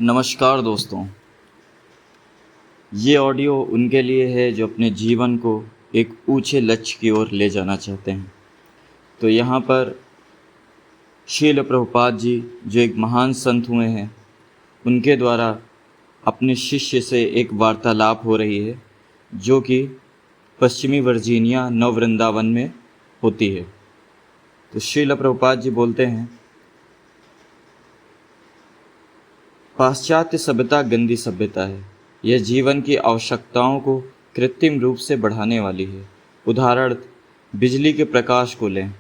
नमस्कार दोस्तों। ये ऑडियो उनके लिए है जो अपने जीवन को एक ऊंचे लक्ष्य की ओर ले जाना चाहते हैं। तो यहाँ पर शील प्रभुपाद जी जो एक महान संत हुए हैं, उनके द्वारा अपने शिष्य से एक वार्तालाप हो रही है जो कि पश्चिमी वर्जीनिया नव वृंदावन में होती है। तो शील प्रभुपाद जी बोलते हैं, पाश्चात्य सभ्यता गंदी सभ्यता है। यह जीवन की आवश्यकताओं को कृत्रिम रूप से बढ़ाने वाली है। उदाहरण, बिजली के प्रकाश को लें।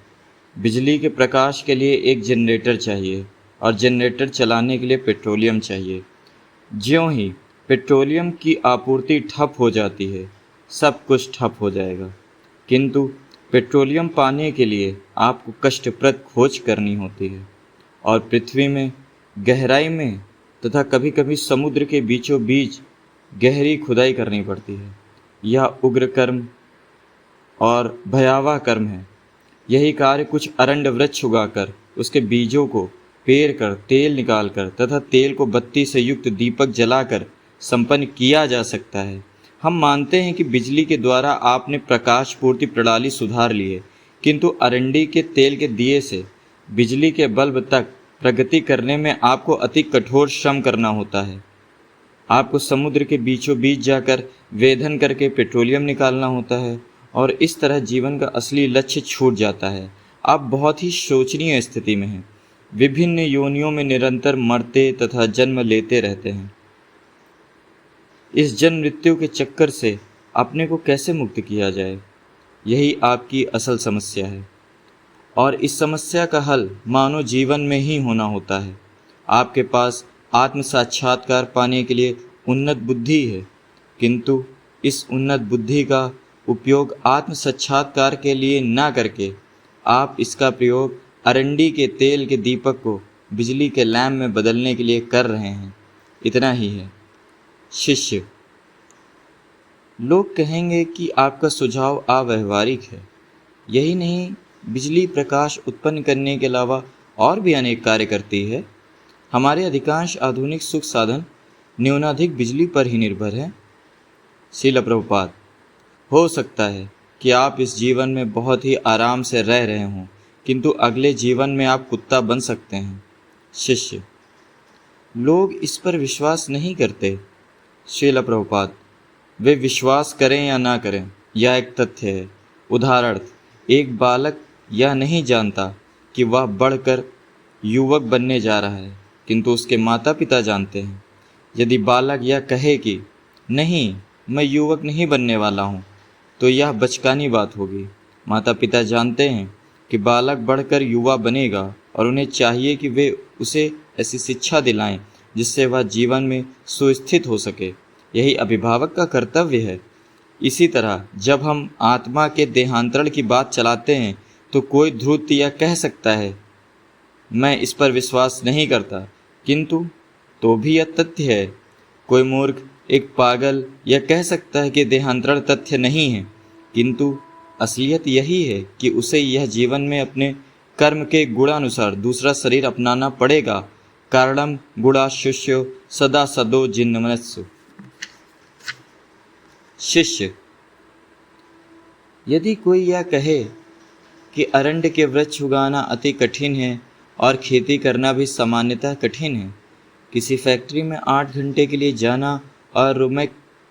बिजली के प्रकाश के लिए एक जनरेटर चाहिए और जनरेटर चलाने के लिए पेट्रोलियम चाहिए। ज्यों ही पेट्रोलियम की आपूर्ति ठप हो जाती है, सब कुछ ठप हो जाएगा। किंतु पेट्रोलियम पाने के लिए आपको कष्टप्रद खोज करनी होती है और पृथ्वी में गहराई में तथा कभी कभी समुद्र के बीचों बीच गहरी खुदाई करनी पड़ती है। यह उग्र कर्म और भयावह कर्म है। यही कार्य कुछ अरंड वृक्ष उगाकर उसके बीजों को पेर कर तेल निकालकर तथा तेल को बत्ती से युक्त दीपक जलाकर संपन्न किया जा सकता है। हम मानते हैं कि बिजली के द्वारा आपने प्रकाश पूर्ति प्रणाली सुधार ली है, किंतु अरंडी के तेल के दिए से बिजली के बल्ब तक प्रगति करने में आपको अति कठोर श्रम करना होता है। आपको समुद्र के बीचों बीच जाकर वेधन करके पेट्रोलियम निकालना होता है और इस तरह जीवन का असली लक्ष्य छूट जाता है। आप बहुत ही शोचनीय स्थिति में हैं। विभिन्न योनियों में निरंतर मरते तथा जन्म लेते रहते हैं। इस जन्म मृत्यु के चक्कर से अपने को कैसे मुक्त किया जाए, यही आपकी असल समस्या है और इस समस्या का हल मानव जीवन में ही होना होता है। आपके पास आत्म साक्षात्कार पाने के लिए उन्नत बुद्धि है, किंतु इस उन्नत बुद्धि का उपयोग आत्म साक्षात्कार के लिए ना करके आप इसका प्रयोग अरंडी के तेल के दीपक को बिजली के लैंप में बदलने के लिए कर रहे हैं। इतना ही है। शिष्य, लोग कहेंगे कि आपका सुझाव अव्यावहारिक है। यही नहीं, बिजली प्रकाश उत्पन्न करने के अलावा और भी अनेक कार्य करती है। हमारे अधिकांश आधुनिक सुख साधन न्यूनाधिक बिजली पर ही निर्भर हैं। श्रील प्रभुपाद, हो सकता है कि आप इस जीवन में बहुत ही आराम से रह रहे हों, किंतु अगले जीवन में आप कुत्ता बन सकते हैं। शिष्य, लोग इस पर विश्वास नहीं करते। श्रील प्रभुपाद, वे विश्वास करें या ना करें, यह एक तथ्य है। उदाहरण, एक बालक यह नहीं जानता कि वह बढ़कर युवक बनने जा रहा है, किंतु उसके माता पिता जानते हैं। यदि बालक यह कहे कि नहीं, मैं युवक नहीं बनने वाला हूँ, तो यह बचकानी बात होगी। माता पिता जानते हैं कि बालक बढ़कर युवा बनेगा और उन्हें चाहिए कि वे उसे ऐसी शिक्षा दिलाएं जिससे वह जीवन में सुस्थित हो सके। यही अभिभावक का कर्तव्य है। इसी तरह जब हम आत्मा के देहांतरण की बात चलाते हैं तो कोई ध्रुव यह कह सकता है, मैं इस पर विश्वास नहीं करता, किंतु तो भी यह तथ्य है। कोई मूर्ख, एक पागल यह कह सकता है कि देहांतरण तथ्य नहीं है, किंतु असलियत यही है कि उसे यह जीवन में अपने कर्म के गुणानुसार दूसरा शरीर अपनाना पड़ेगा। कारणम गुणाशुष्यो सदा सदो जिन्नमनस्सु। शिष्य, यदि कोई यह कहे कि अरंड के वृक्ष उगाना अति कठिन है और खेती करना भी सामान्यतः कठिन है, किसी फैक्ट्री में 8 घंटे के लिए जाना और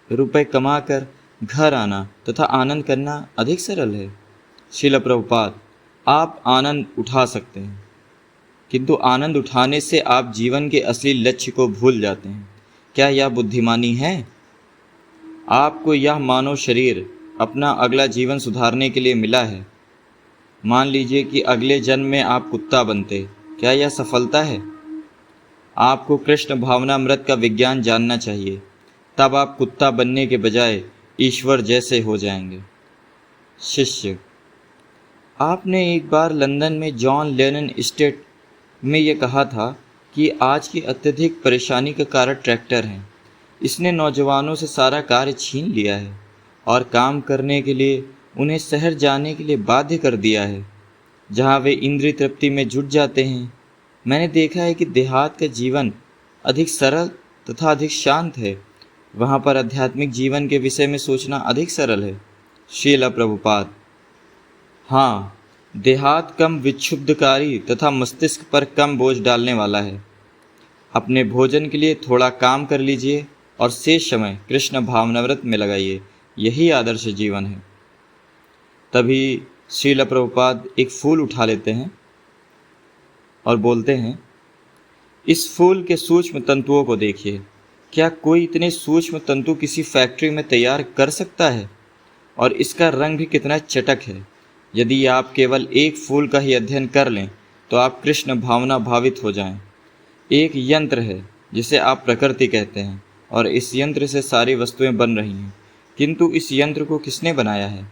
रुपए कमाकर घर आना तथा आनंद करना अधिक सरल है। श्रील प्रभुपाद, आप आनंद उठा सकते हैं, किंतु आनंद उठाने से आप जीवन के असली लक्ष्य को भूल जाते हैं। क्या यह बुद्धिमानी है? आपको यह मानव शरीर अपना अगला जीवन सुधारने के लिए मिला है। मान लीजिए कि अगले जन्म में आप कुत्ता बनते, क्या यह सफलता है? आपको कृष्ण भावनामृत का विज्ञान जानना चाहिए, तब आप कुत्ता बनने के बजाय ईश्वर जैसे हो जाएंगे। शिष्य, आपने एक बार लंदन में जॉन लेनन एस्टेट में यह कहा था कि आज की अत्यधिक परेशानी का कारण ट्रैक्टर है। इसने नौजवानों से सारा कार्य छीन लिया है और काम करने के लिए उन्हें शहर जाने के लिए बाध्य कर दिया है, जहाँ वे इंद्रिय तृप्ति में जुट जाते हैं। मैंने देखा है कि देहात का जीवन अधिक सरल तथा अधिक शांत है। वहाँ पर आध्यात्मिक जीवन के विषय में सोचना अधिक सरल है। श्रील प्रभुपाद। हाँ, देहात कम विक्षुब्धकारी तथा मस्तिष्क पर कम बोझ डालने वाला है। अपने भोजन के लिए थोड़ा काम कर लीजिए और शेष समय कृष्ण भावनाव्रत में लगाइए। यही आदर्श जीवन है। तभी श्रील प्रभुपाद एक फूल उठा लेते हैं और बोलते हैं, इस फूल के सूक्ष्म तंतुओं को देखिए। क्या कोई इतने सूक्ष्म तंतु किसी फैक्ट्री में तैयार कर सकता है? और इसका रंग भी कितना चटक है। यदि आप केवल एक फूल का ही अध्ययन कर लें तो आप कृष्ण भावना भावित हो जाएं। एक यंत्र है जिसे आप प्रकृति कहते हैं और इस यंत्र से सारी वस्तुएं बन रही हैं, किंतु इस यंत्र को किसने बनाया है?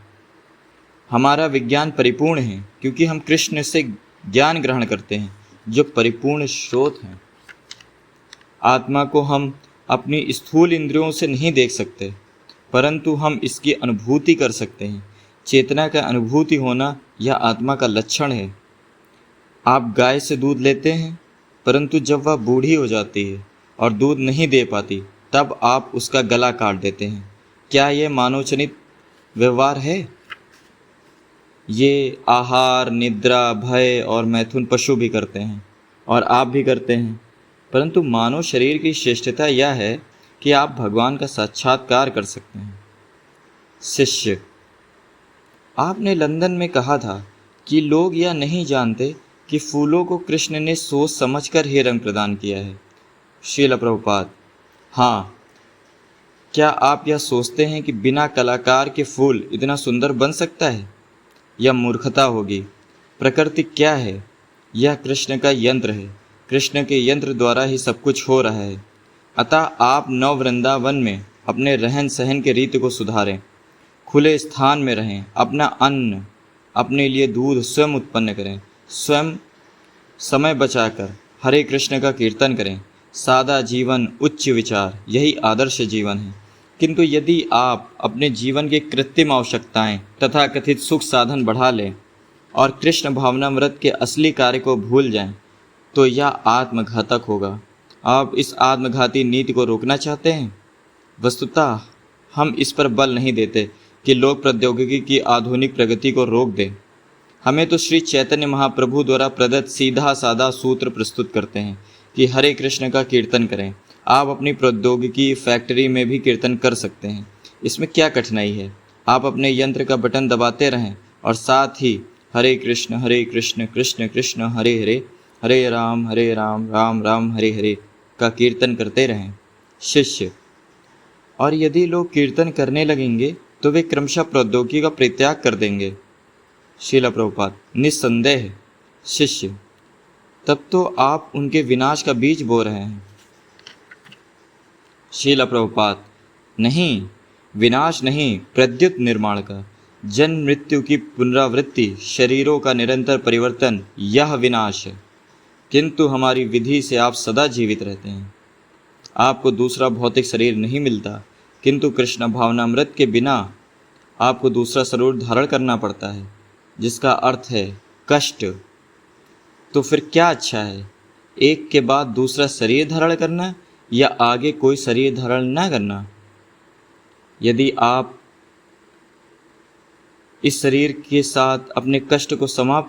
हमारा विज्ञान परिपूर्ण है क्योंकि हम कृष्ण से ज्ञान ग्रहण करते हैं जो परिपूर्ण स्रोत हैं। आत्मा को हम अपनी स्थूल इंद्रियों से नहीं देख सकते, परंतु हम इसकी अनुभूति कर सकते हैं। चेतना का अनुभूति होना यह आत्मा का लक्षण है। आप गाय से दूध लेते हैं, परंतु जब वह बूढ़ी हो जाती है और दूध नहीं दे पाती तब आप उसका गला काट देते हैं। क्या यह मानवचनित व्यवहार है? ये आहार, निद्रा, भय और मैथुन पशु भी करते हैं और आप भी करते हैं, परंतु मानव शरीर की श्रेष्ठता यह है कि आप भगवान का साक्षात्कार कर सकते हैं। शिष्य। आपने लंदन में कहा था कि लोग यह नहीं जानते कि फूलों को कृष्ण ने सोच समझकर ही रंग प्रदान किया है। श्रील प्रभुपाद। हाँ, क्या आप यह सोचते हैं कि बिना कलाकार के फूल इतना सुंदर बन सकता है? यह मूर्खता होगी। प्रकृति क्या है? यह कृष्ण का यंत्र है। कृष्ण के यंत्र द्वारा ही सब कुछ हो रहा है। अतः आप नव वृंदावन में अपने रहन सहन के रीति को सुधारें, खुले स्थान में रहें, अपना अन्न, अपने लिए दूध स्वयं उत्पन्न करें, स्वयं समय बचाकर हरे कृष्ण का कीर्तन करें। सादा जीवन, उच्च विचार, यही आदर्श जीवन है। किंतु यदि आप अपने जीवन की कृत्रिम आवश्यकताएं तथा कथित सुख साधन बढ़ा लें और कृष्ण भावनामृत के असली कार्य को भूल जाएं, तो यह आत्मघातक होगा। आप इस आत्मघाती नीति को रोकना चाहते हैं? वस्तुतः हम इस पर बल नहीं देते कि लोग प्रौद्योगिकी की आधुनिक प्रगति को रोक दें। हमें तो श्री चैतन्य महाप्रभु द्वारा प्रदत्त सीधा साधा सूत्र प्रस्तुत करते हैं कि हरे कृष्ण का कीर्तन करें। आप अपनी प्रौद्योगिकी फैक्ट्री में भी कीर्तन कर सकते हैं, इसमें क्या कठिनाई है? आप अपने यंत्र का बटन दबाते रहें और साथ ही हरे कृष्ण कृष्ण कृष्ण हरे हरे, हरे राम राम राम हरे हरे का कीर्तन करते रहें। शिष्य। और यदि लोग कीर्तन करने लगेंगे तो वे क्रमशः प्रौद्योगिकी का परित्याग कर देंगे। श्रील प्रभुपाद। निस्संदेह। शिष्य। तब तो आप उनके विनाश का बीज बो रहे हैं। श्रील प्रभुपाद। नहीं, विनाश नहीं, प्रद्युत निर्माण का। जन्म मृत्यु की पुनरावृत्ति, शरीरों का निरंतर परिवर्तन, यह विनाश है। किंतु हमारी विधि से आप सदा जीवित रहते हैं। आपको दूसरा भौतिक शरीर नहीं मिलता, किंतु कृष्ण भावनामृत के बिना आपको दूसरा शरीर धारण करना पड़ता है, जिसका अर्थ है कष्ट। तो फिर क्या अच्छा है, एक के बाद दूसरा शरीर धारण करना या आगे कोई शरीर धारण न करना? यदि आप इस शरीर के साथ अपने कष्ट को समाप्त